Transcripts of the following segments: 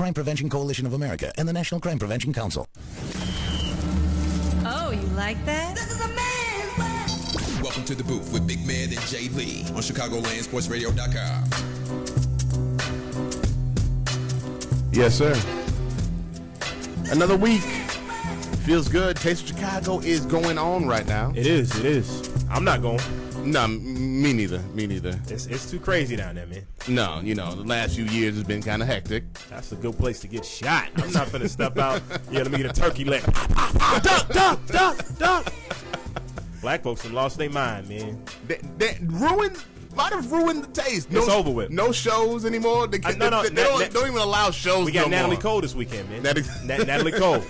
Crime Prevention Coalition of America and the National Crime Prevention Council. Oh, you like that? This is a man's world. Welcome to the booth with Big Man and Jay Lee on ChicagolandSportsRadio.com. Yes, sir. Another week. Feels good. Taste of Chicago is going on right now. It is. It is. I'm not going. No, me neither. Me neither. It's too crazy down there, man. No, the last few years has been kind of hectic. That's a good place to get shot. I'm not finna step out. Yeah, let me get a turkey leg. Duck, duck, duck, duck. Black folks have lost their mind, man. That might have ruined the taste. It's over with. No shows anymore. They don't even allow shows. We got no Natalie more. Cole this weekend, man. Natalie Cole.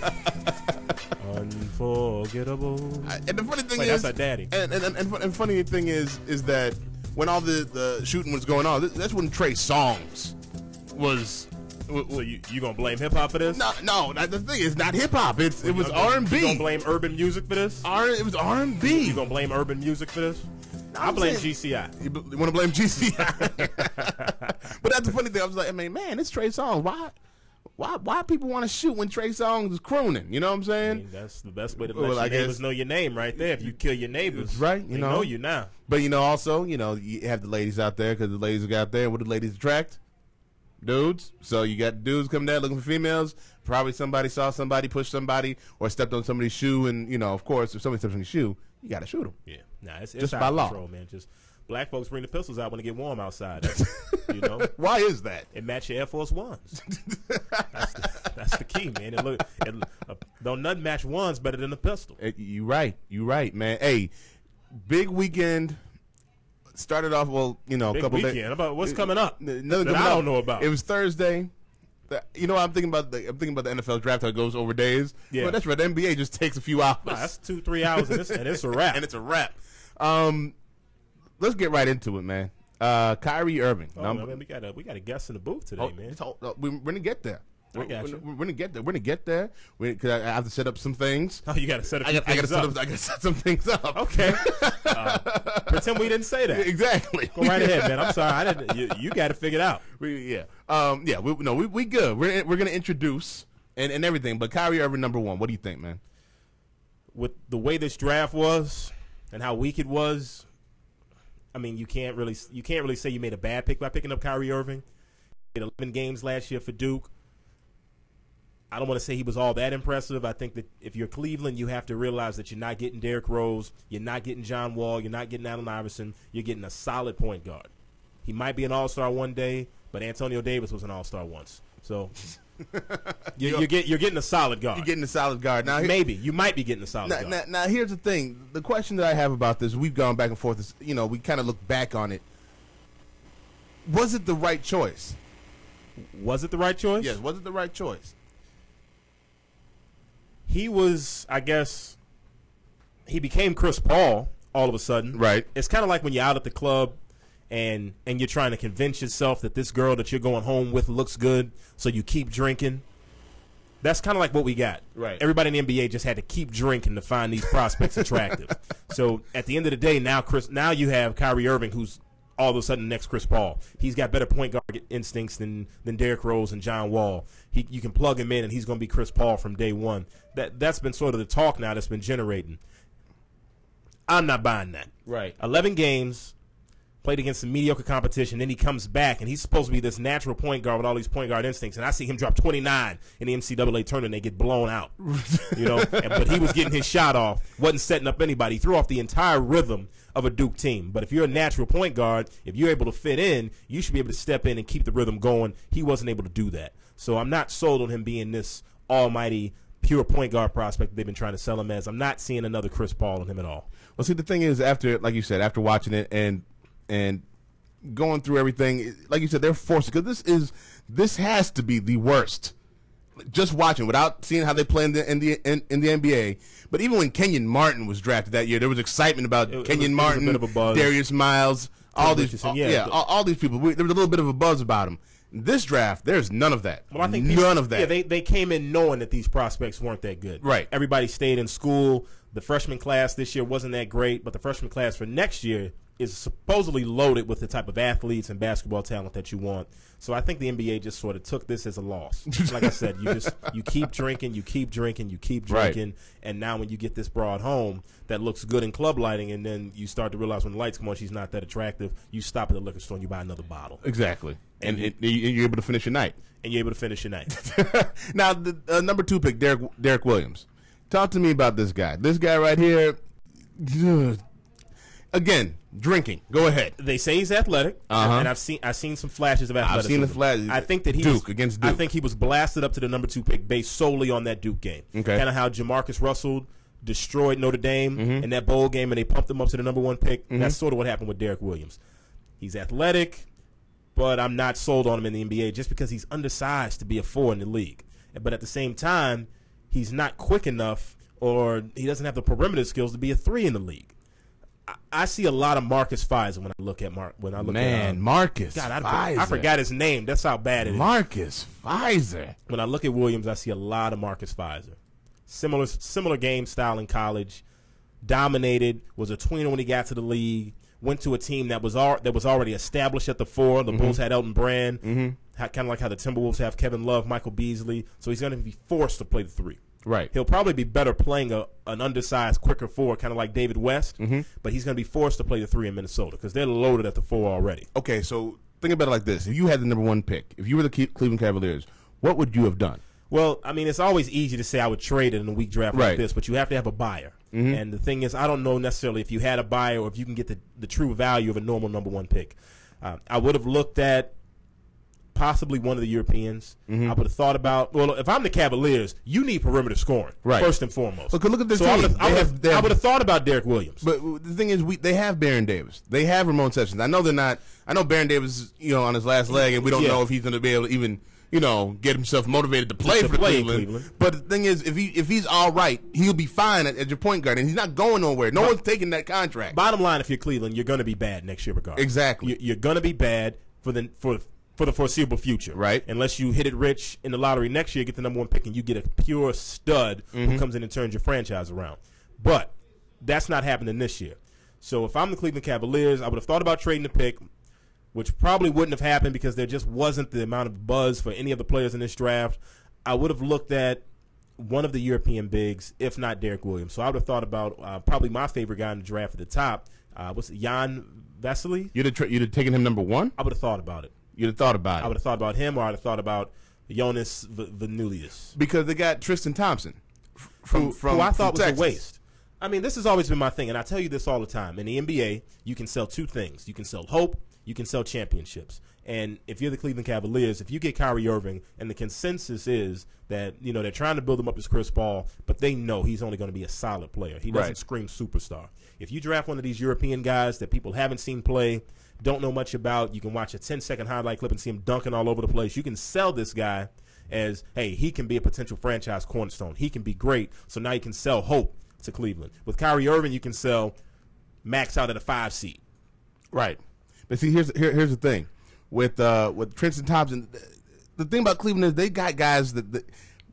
Unforgettable. And the funny thing Wait, is, that's our daddy. And funny thing is that when all the shooting was going on, that's when Trey Songz was. So you gonna blame hip hop for this? No. The thing is not hip hop. It was R&B. You gonna blame urban music for this? It was R&B. You gonna blame urban music for this? I blame GCI. You want to blame GCI? But that's the funny thing. I was like, man, it's Trey Songz. Why people want to shoot when Trey Songz is crooning? You know what I'm saying? I mean, that's the best way to let your neighbors know your name right there. If you kill your neighbors, right? They know you now. But also, you have the ladies out there because the ladies are out there. What do ladies attract? Dudes. So you got dudes coming there looking for females. Probably somebody saw somebody, pushed somebody, or stepped on somebody's shoe. And, of course, if somebody steps on your shoe, you got to shoot them. Yeah. Nah, it's just out by of law. Control, man. Just black folks bring the pistols out when it get warm outside. Why is that? It match your Air Force Ones. That's the key, man. Don't nothing match ones better than a pistol. You right, man. Hey, big weekend. Started off a couple days. About what's coming up? I don't know about. It was Thursday. I'm thinking about the NFL draft. How it goes over days. Yeah, well, that's right. The NBA just takes a few hours. Nah, that's 2-3 hours, and it's a wrap. And it's a wrap. Let's get right into it, man. Kyrie Irving. Man, we got a guest in the booth today, man. We're gonna get there. I got you. We're gonna get there. Cause I have to set up some things. Oh, you got to set up. I got to set some things up. Okay. Pretend we didn't say that. Exactly. Go right ahead, man. I'm sorry. I didn't. You got to figure it out. We good. We're gonna introduce and everything. But Kyrie Irving, number one. What do you think, man? With the way this draft was and how weak it was, I mean, you can't really say you made a bad pick by picking up Kyrie Irving. He had 11 games last year for Duke. I don't want to say he was all that impressive. I think that if you're Cleveland, you have to realize that you're not getting Derrick Rose, you're not getting John Wall, you're not getting Allen Iverson. You're getting a solid point guard. He might be an all-star one day, but Antonio Davis was an all-star once. So you're getting a solid guard. You're getting a solid guard. Now, you might be getting a solid guard. Now, here's the thing. The question that I have about this, we've gone back and forth. Is, we kind of look back on it. Was it the right choice? Was it the right choice? Yes. Was it the right choice? He was, I guess, he became Chris Paul all of a sudden. Right. It's kind of like when you're out at the club and you're trying to convince yourself that this girl that you're going home with looks good, so you keep drinking. That's kind of like what we got. Right. Everybody in the NBA just had to keep drinking to find these prospects attractive. So at the end of the day, now you have Kyrie Irving, who's all of a sudden next Chris Paul. He's got better point guard instincts than Derrick Rose and John Wall. You can plug him in, and he's going to be Chris Paul from day one. That's been sort of the talk now that's been generating. I'm not buying that. Right. 11 games, played against some mediocre competition, then he comes back, and he's supposed to be this natural point guard with all these point guard instincts, and I see him drop 29 in the NCAA tournament, and they get blown out. But he was getting his shot off, wasn't setting up anybody. He threw off the entire rhythm of a Duke team. But if you're a natural point guard, if you're able to fit in, you should be able to step in and keep the rhythm going. He wasn't able to do that. So I'm not sold on him being this almighty pure point guard prospect that they've been trying to sell him as. I'm not seeing another Chris Paul in him at all. Well, see, the thing is, after watching it and going through everything, like you said, they're forced, because this has to be the worst. Just watching, without seeing how they play in the NBA. But even when Kenyon Martin was drafted that year, there was excitement about Kenyon Martin, a bit of a buzz. Darius Miles, all these people. There was a little bit of a buzz about them. This draft, there's none of that. Well, I think none of that. Yeah, they came in knowing that these prospects weren't that good. Right. Everybody stayed in school. The freshman class this year wasn't that great, but the freshman class for next year is supposedly loaded with the type of athletes and basketball talent that you want. So I think the NBA just sort of took this as a loss. Like I said, you keep drinking, you keep drinking, you keep drinking, and now when you get this broad home that looks good in club lighting, and then you start to realize when the lights come on, she's not that attractive. You stop at the liquor store and you buy another bottle. Exactly, and you're able to finish your night. Now, the number 2 pick, Derrick Williams. Talk to me about this guy. This guy right here. Again, drinking. Go ahead. They say he's athletic, and I've seen some flashes of athleticism. I've seen the flashes. I think that against Duke. I think he was blasted up to the number 2 pick based solely on that Duke game. Okay. Kind of how Jamarcus Russell destroyed Notre Dame in that bowl game, and they pumped him up to the number 1 pick. That's sort of what happened with Derrick Williams. He's athletic, but I'm not sold on him in the NBA just because he's undersized to be a 4 in the league. But at the same time, he's not quick enough, or he doesn't have the perimeter skills to be a 3 in the league. I see a lot of Marcus Fizer when I look at Marcus. God, Fizer. I forgot his name. That's how bad it is. Marcus Fizer. When I look at Williams, I see a lot of Marcus Fizer. Similar game style in college. Dominated. Was a tweener when he got to the league. Went to a team that was already established at the 4. The Bulls had Elton Brand. Kind of like how the Timberwolves have Kevin Love, Michael Beasley. So he's going to be forced to play the 3. Right. He'll probably be better playing an undersized, quicker 4, kind of like David West, but he's going to be forced to play the 3 in Minnesota because they're loaded at the 4 already. Okay, so think about it like this. If you had the number 1 pick, if you were the Cleveland Cavaliers, what would you have done? Well, I mean, it's always easy to say I would trade it in a weak draft like this, but you have to have a buyer. And the thing is, I don't know necessarily if you had a buyer or if you can get the true value of a normal number 1 pick. I would have looked at possibly one of the Europeans. I would have thought about, well, if I'm the Cavaliers, you need perimeter scoring, first and foremost. Look at this team. I would have thought about Derrick Williams. But the thing is, they have Baron Davis. They have Ramon Sessions. I know they're not. I know Baron Davis is, on his last leg, and we don't know if he's going to be able to even, get himself motivated to play for Cleveland. But the thing is, if he's all right, he'll be fine at your point guard, and he's not going nowhere. No one's taking that contract. Bottom line, if you're Cleveland, you're going to be bad next year regardless. Exactly. You're going to be bad for the foreseeable future. Right. Unless you hit it rich in the lottery next year, get the number 1 pick, and you get a pure stud who comes in and turns your franchise around. But that's not happening this year. So if I'm the Cleveland Cavaliers, I would have thought about trading the pick, which probably wouldn't have happened because there just wasn't the amount of buzz for any of the players in this draft. I would have looked at one of the European bigs, if not Derrick Williams. So I would have thought about probably my favorite guy in the draft at the top. What's it, Jan Vesely? You'd have taken him number 1? I would have thought about it. You'd have thought about it. I would have thought about him, or I'd have thought about Jonas Vanulius. Because they got Tristan Thompson who I thought was Texas. a waste. I mean, this has always been my thing, and I tell you this all the time. In the NBA, you can sell 2 things. You can sell hope, you can sell championships. And if you're the Cleveland Cavaliers, if you get Kyrie Irving, and the consensus is that, they're trying to build him up as Chris Paul, but they know he's only going to be a solid player. He doesn't scream superstar. If you draft one of these European guys that people haven't seen play, don't know much about, you can watch a 10-second highlight clip and see him dunking all over the place. You can sell this guy as, hey, he can be a potential franchise cornerstone. He can be great. So now you can sell hope to Cleveland. With Kyrie Irving, you can sell max out at a 5 seed. Right. But see, here's the thing. With Tristan Thompson, the thing about Cleveland is they got guys that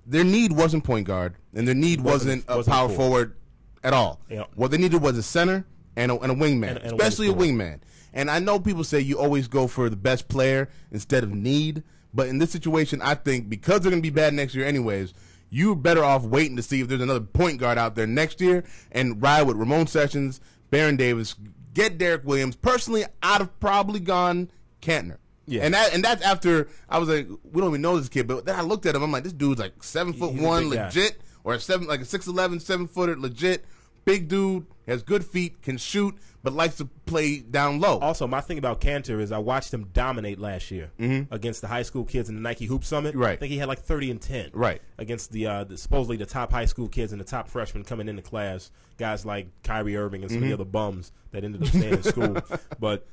their need wasn't point guard, and their need wasn't a power forward at all. Yep. What they needed was a center and a wingman, and especially a wingman. And I know people say you always go for the best player instead of need, but in this situation, I think because they're going to be bad next year anyways, you're better off waiting to see if there's another point guard out there next year and ride with Ramon Sessions, Baron Davis, get Derrick Williams. Personally, I'd have probably gone Kantner. Yeah. And that's after I was like, we don't even know this kid, but then I looked at him, I'm like, this dude's like 7'1", legit, or a 6'11", 7-footer, legit, big dude, has good feet, can shoot, but likes to play down low. Also, my thing about Kanter is I watched him dominate last year against the high school kids in the Nike Hoop Summit. Right. I think he had like 30 and 10. Right. Against the supposedly the top high school kids and the top freshmen coming into class, guys like Kyrie Irving and some of the other bums that ended up staying in school. But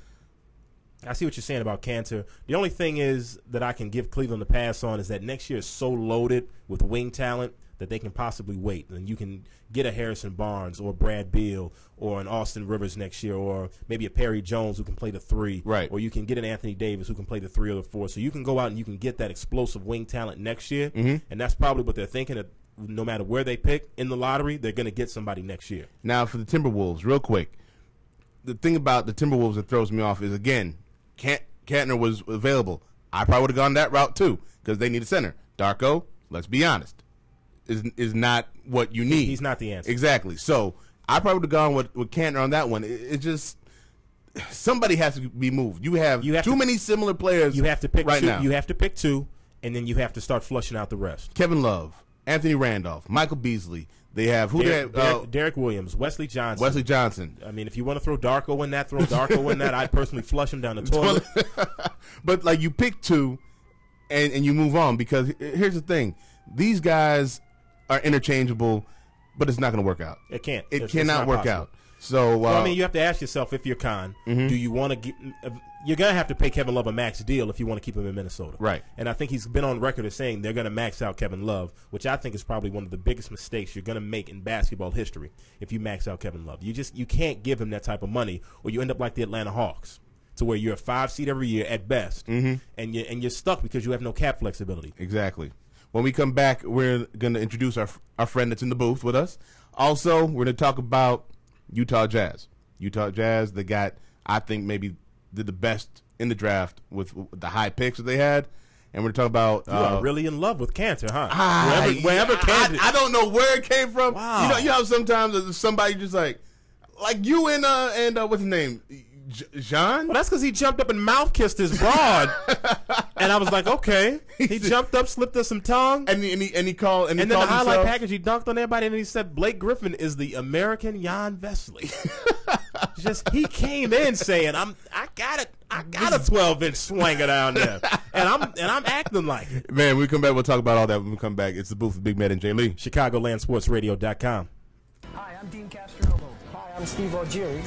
I see what you're saying about Kanter. The only thing is that I can give Cleveland a pass on is that next year is so loaded with wing talent that they can possibly wait. And you can get a Harrison Barnes or Brad Beal or an Austin Rivers next year, or maybe a Perry Jones who can play the 3. Right. Or you can get an Anthony Davis who can play the 3 or the 4. So you can go out and you can get that explosive wing talent next year. And that's probably what they're thinking, that no matter where they pick in the lottery, they're going to get somebody next year. Now for the Timberwolves, real quick. the thing about the Timberwolves that throws me off is, again, Kantner was available. I probably would have gone that route too because they need a center. Darko, let's be honest, is not what you need. He's not the answer. Exactly. So I probably would have gone with Kantner on that one. It just somebody has to be moved. You have too many similar players. You have to pick right two. now. You have to pick two, and then you have to start flushing out the rest. Kevin Love, Anthony Randolph, Michael Beasley. They have Derek Williams, Wesley Johnson. I mean, if you want to throw Darko in that, throw Darko in that. I'd personally flush him down the toilet. But like you pick two, and you move on because here's the thing: these guys are interchangeable, but it's not going to work out. It can't. It cannot work out. So well, I mean, you have to ask yourself if you're Khan, do you want to get? You're gonna have to pay Kevin Love a max deal if you want to keep him in Minnesota, right? And I think he's been on record as saying they're gonna max out Kevin Love, which I think is probably one of the biggest mistakes you're gonna make in basketball history if you max out Kevin Love. You can't give him that type of money, or you end up like the Atlanta Hawks, to where you're a 5 seed every year at best, and you're stuck because you have no cap flexibility. Exactly. When we come back, we're gonna introduce our friend that's in the booth with us. Also, we're gonna talk about Utah Jazz. Utah Jazz, they got, I think, maybe did the best in the draft with the high picks that they had. And we're talking about... You are really in love with Cantor, huh? Wherever Cantor... I don't know where it came from. Wow. You know how sometimes somebody just like you and what's his name? Jean? Well, that's because he jumped up and mouth kissed his broad. And I was like, okay. He jumped up, slipped us some tongue. And he called... And then the highlight package, he dunked on everybody, and he said, Blake Griffin is the American Jan Vesley. He came in saying, I got a 12-inch swanger down there. And I'm acting like it. Man, when we come back, we'll talk about all that when we come back. It's the booth with Big Matt and Jay Lee. ChicagolandSportsRadio.com. Hi, I'm Dean Castronovo. Hi, I'm Steve O'Geary.